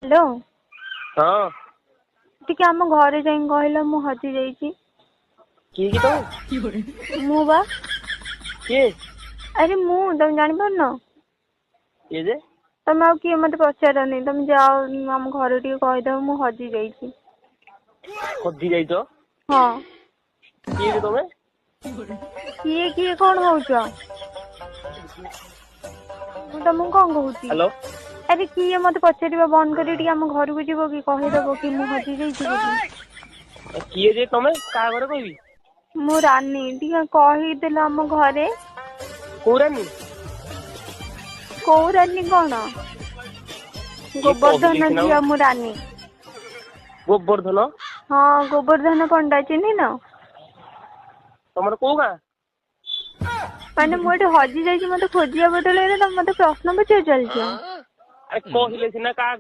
Hello हाँ टिके आम घरे जाई कहल मु हजि जाइछि। किए कि मु बा किए अरे मु तुम जानी पारन किए जे तुम आउ किए मत पचारनी तुम जाओ आम घर टिके कहीदव मु हजि जाइछि। हजी जाइछ हाँ किए जे तमे किए किए कौन होउछ मु तुमको कौन कहूची। हेलो अरे किए मत पचारिबा बंद करी टिके आम घर को जीव कि कहीदव कि मु हजि जाइछि बोली। किए जे तमे का घरे कहबी मु रानी टिके कहीदेल आम घरे कोरानी कोउ रानी कौन किए गोवर्धन कहली सिना झिया मु रानी। गोवर्धन हाँ गोवर्धन पंडा चिन्ह न तमर को गाँ माने मु एठी हजि जाइछि मते खोजिया बदले तुम मते प्रश्न पचार चलछ। अरे कहले सिना का